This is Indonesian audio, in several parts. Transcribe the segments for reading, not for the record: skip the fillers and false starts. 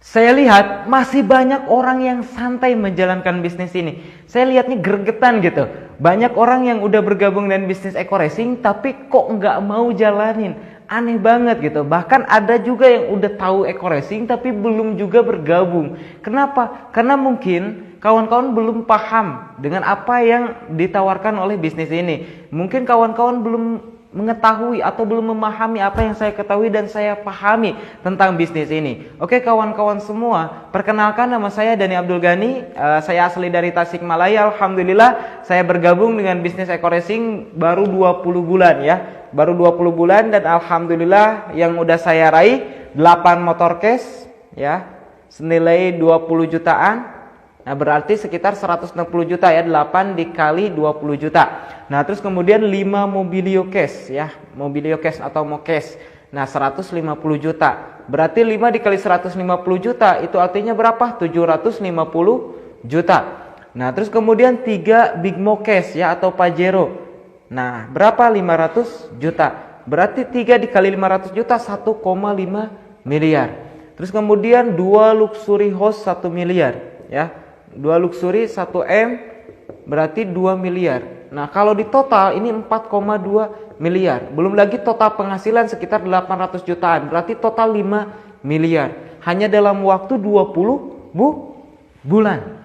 Saya lihat masih banyak orang yang santai menjalankan bisnis ini. Saya lihatnya gregetan gitu. Banyak orang yang udah bergabung dengan bisnis eco racing tapi kok nggak mau jalanin. Aneh banget gitu. Bahkan ada juga yang udah tahu eco racing tapi belum juga bergabung. Kenapa? Karena mungkin kawan-kawan belum paham dengan apa yang ditawarkan oleh bisnis ini. Mungkin kawan-kawan belum mengetahui atau belum memahami apa yang saya ketahui dan saya pahami tentang bisnis ini. Oke kawan-kawan semua, perkenalkan nama saya Dani Abdul Ghani. Saya asli dari Tasikmalaya. Alhamdulillah saya bergabung dengan bisnis eco racing baru 20 bulan ya. Baru 20 bulan dan alhamdulillah yang udah saya raih 8 motor case ya, senilai 20 jutaan. Nah berarti sekitar 160 juta ya, 8 dikali 20 juta. Nah terus kemudian 5 mobilio cash ya, mobilio cash atau mokes. Nah 150 juta. Berarti 5 dikali 150 juta itu artinya berapa? 750 juta. Nah terus kemudian 3 big mokes ya atau Pajero. Nah berapa? 500 juta. Berarti 3 dikali 500 juta 1,5 miliar. Terus kemudian 2 luxury house 1 miliar ya. 2 luxury 1 M berarti 2 miliar. Nah kalau di total ini 4,2 miliar. Belum lagi total penghasilan sekitar 800 jutaan. Berarti total 5 miliar. Hanya dalam waktu 20 bulan.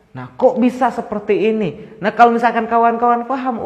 Nah kok bisa seperti ini? Nah kalau misalkan kawan-kawan paham,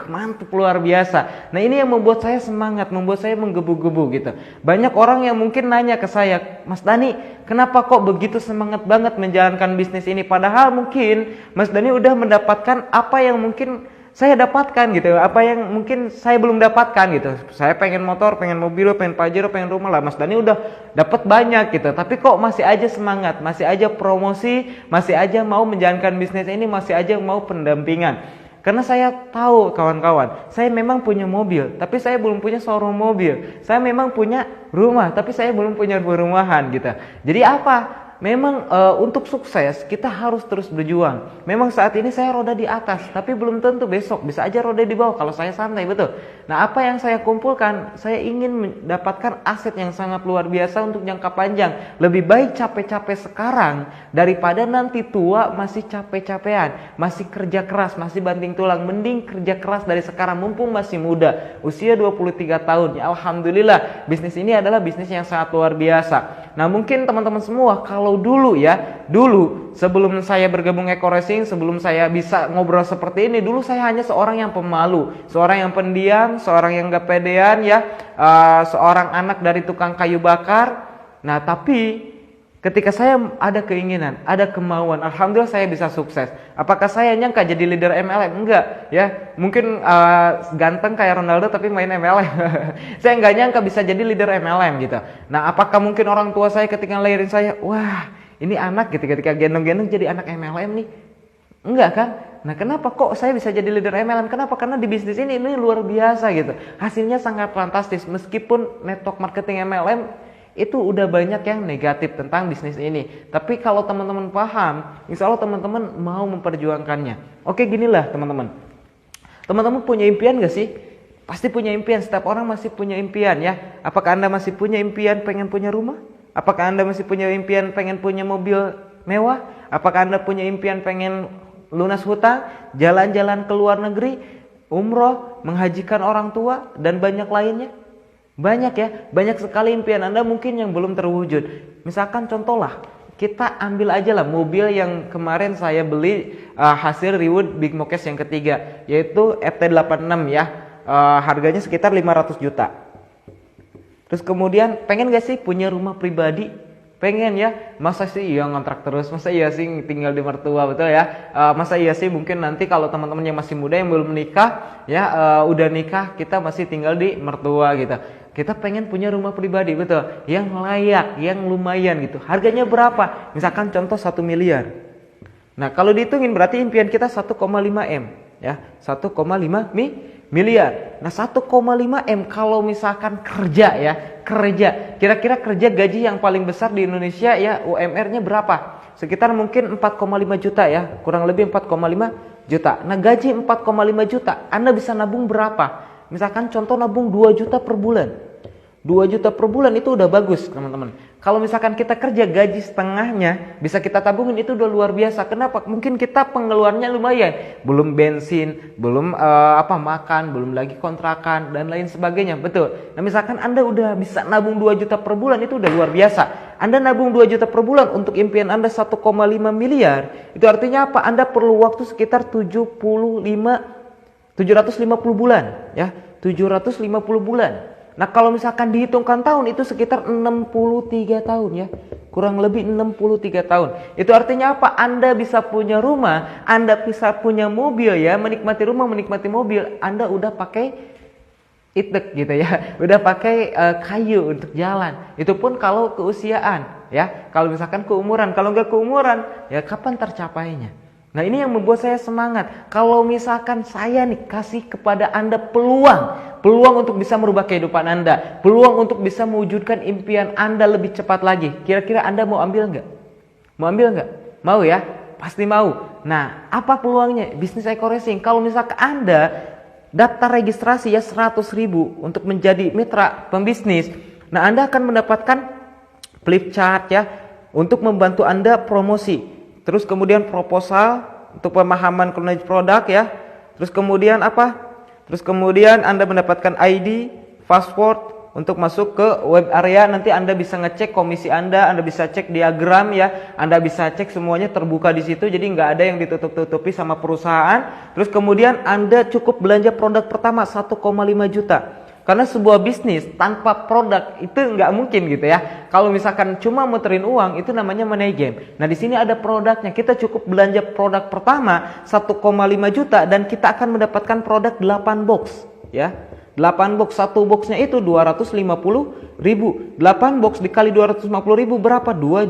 mantap luar biasa. Nah ini yang membuat saya semangat, membuat saya menggebu-gebu gitu. Banyak orang yang mungkin nanya ke saya, Mas Dani, kenapa kok begitu semangat banget menjalankan bisnis ini? Padahal mungkin Mas Dani udah mendapatkan apa yang mungkin saya dapatkan gitu, apa yang mungkin saya belum dapatkan gitu. Saya pengen motor, pengen mobil, pengen Pajero, pengen rumah lah. Mas Dani udah dapat banyak gitu. Tapi kok masih aja semangat, masih aja promosi, masih aja mau menjalankan bisnis ini, masih aja mau pendampingan. Karena saya tahu kawan-kawan, saya memang punya mobil, tapi saya belum punya showroom mobil. Saya memang punya rumah, tapi saya belum punya perumahan gitu. Jadi apa? Memang untuk sukses kita harus terus berjuang. Memang saat ini saya roda di atas, tapi belum tentu besok bisa aja roda di bawah kalau saya santai, betul. Nah apa yang saya kumpulkan, saya ingin mendapatkan aset yang sangat luar biasa untuk jangka panjang. Lebih baik capek-capek sekarang daripada nanti tua masih capek-capean, masih kerja keras, masih banting tulang. Mending kerja keras dari sekarang mumpung masih muda, usia 23 tahun. Ya alhamdulillah bisnis ini adalah bisnis yang sangat luar biasa. Nah mungkin teman-teman semua kalau dulu sebelum saya bergabung eco racing, sebelum saya bisa ngobrol seperti ini, dulu saya hanya seorang yang pemalu, seorang yang pendiam, seorang yang gak pedean ya, seorang anak dari tukang kayu bakar. Nah tapi ketika saya ada keinginan, ada kemauan, alhamdulillah saya bisa sukses. Apakah saya nyangka jadi leader MLM? Enggak ya. Mungkin ganteng kayak Ronaldo tapi main MLM. Saya enggak nyangka bisa jadi leader MLM gitu. Nah apakah mungkin orang tua saya ketika ngelahirin saya, wah ini anak gitu, ketika gendong-gendong jadi anak MLM nih? Enggak kan? Nah kenapa kok saya bisa jadi leader MLM? Kenapa? Karena di bisnis ini luar biasa gitu. Hasilnya sangat fantastis. Meskipun network marketing MLM itu udah banyak yang negatif tentang bisnis ini. Tapi kalau teman-teman paham, insya Allah teman-teman mau memperjuangkannya. Oke ginilah teman-teman. Teman-teman punya impian gak sih? Pasti punya impian, setiap orang masih punya impian ya. Apakah Anda masih punya impian pengen punya rumah? Apakah Anda masih punya impian pengen punya mobil mewah? Apakah Anda punya impian pengen lunas hutang, jalan-jalan ke luar negeri, umroh, menghajikan orang tua, dan banyak lainnya? Banyak ya, banyak sekali impian Anda mungkin yang belum terwujud. Misalkan contohlah, kita ambil aja lah mobil yang kemarin saya beli hasil reward Big Mokes yang ketiga, yaitu FT86 ya, harganya sekitar 500 juta. Terus kemudian pengen gak sih punya rumah pribadi? Pengen ya, masa sih iya ngontrak terus, masa iya sih tinggal di mertua, betul ya. Masa iya sih mungkin nanti kalau teman-teman yang masih muda yang belum menikah ya, udah nikah kita masih tinggal di mertua gitu. Kita pengen punya rumah pribadi, betul, yang layak, yang lumayan gitu. Harganya berapa? Misalkan contoh 1 miliar. Nah kalau dihitungin berarti impian kita 1,5 M ya, 1,5 miliar. Nah 1,5 M kalau misalkan kerja ya, kira-kira kerja gaji yang paling besar di Indonesia ya, UMR-nya berapa? Sekitar mungkin 4,5 juta ya, kurang lebih 4,5 juta. Nah gaji 4,5 juta, Anda bisa nabung berapa? Misalkan contoh nabung 2 juta per bulan. 2 juta per bulan itu udah bagus teman-teman. Kalau misalkan kita kerja gaji setengahnya, bisa kita tabungin, itu udah luar biasa. Kenapa? Mungkin kita pengeluarannya lumayan, belum bensin, belum makan, belum lagi kontrakan dan lain sebagainya. Betul. Nah, misalkan Anda udah bisa nabung 2 juta per bulan, itu udah luar biasa. Anda nabung 2 juta per bulan untuk impian Anda 1,5 miliar. Itu artinya apa? Anda perlu waktu sekitar 750 bulan, ya. 750 bulan. Nah, kalau misalkan dihitungkan tahun, itu sekitar 63 tahun, ya. Kurang lebih 63 tahun. Itu artinya apa? Anda bisa punya rumah, Anda bisa punya mobil, ya, menikmati rumah, menikmati mobil, Anda udah pakai itek gitu, ya. Udah pakai kayu untuk jalan. Itu pun kalau keusiaan, ya. Kalau misalkan keumuran, kalau nggak keumuran, ya kapan tercapainya? Nah, ini yang membuat saya semangat. Kalau misalkan saya nih kasih kepada Anda peluang untuk bisa merubah kehidupan Anda, peluang untuk bisa mewujudkan impian Anda lebih cepat lagi. Kira-kira Anda mau ambil nggak? Mau ambil nggak? Mau, ya? Pasti mau. Nah, apa peluangnya? Bisnis Eko Racing. Kalau misalkan Anda daftar registrasi, ya, 100.000 untuk menjadi mitra pembisnis. Nah, Anda akan mendapatkan flip chart, ya, untuk membantu Anda promosi. Terus kemudian proposal untuk pemahaman knowledge produk, ya. Terus kemudian apa? Terus kemudian Anda mendapatkan ID, password untuk masuk ke web area. Nanti Anda bisa ngecek komisi Anda bisa cek diagram, ya. Anda bisa cek semuanya terbuka di situ. Jadi nggak ada yang ditutup-tutupi sama perusahaan. Terus kemudian Anda cukup belanja produk pertama 1,5 juta. Karena sebuah bisnis tanpa produk itu nggak mungkin gitu, ya. Kalau misalkan cuma muterin uang, itu namanya money game. Nah, di sini ada produknya. Kita cukup belanja produk pertama 1,5 juta dan kita akan mendapatkan produk 8 box, ya. 8 box, satu boxnya itu 250.000. 8 box dikali 250.000 berapa? 2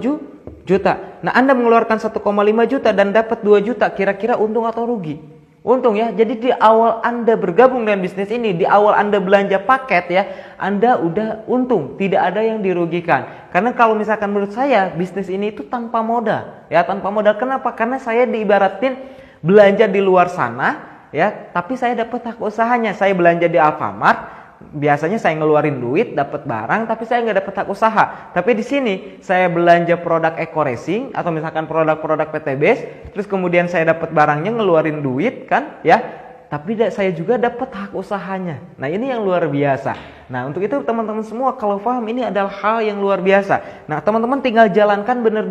juta. Nah, Anda mengeluarkan 1,5 juta dan dapat 2 juta. Kira-kira untung atau rugi? Untung, ya. Jadi di awal Anda bergabung dengan bisnis ini, di awal Anda belanja paket, ya, Anda udah untung, tidak ada yang dirugikan. Karena kalau misalkan menurut saya bisnis ini itu tanpa modal, ya, tanpa modal. Kenapa? Karena saya diibaratin belanja di luar sana, ya, tapi saya dapat hak usahanya. Saya belanja di Alfamart, biasanya saya ngeluarin duit dapat barang, tapi saya nggak dapat hak usaha. Tapi di sini saya belanja produk Eko Racing atau misalkan produk-produk PTBS, terus kemudian saya dapat barangnya, ngeluarin duit, kan, ya, tapi saya juga dapat hak usahanya. Nah, ini yang luar biasa. Nah, untuk itu teman-teman semua, kalau paham, ini adalah hal yang luar biasa. Nah, teman-teman tinggal jalankan benar-benar.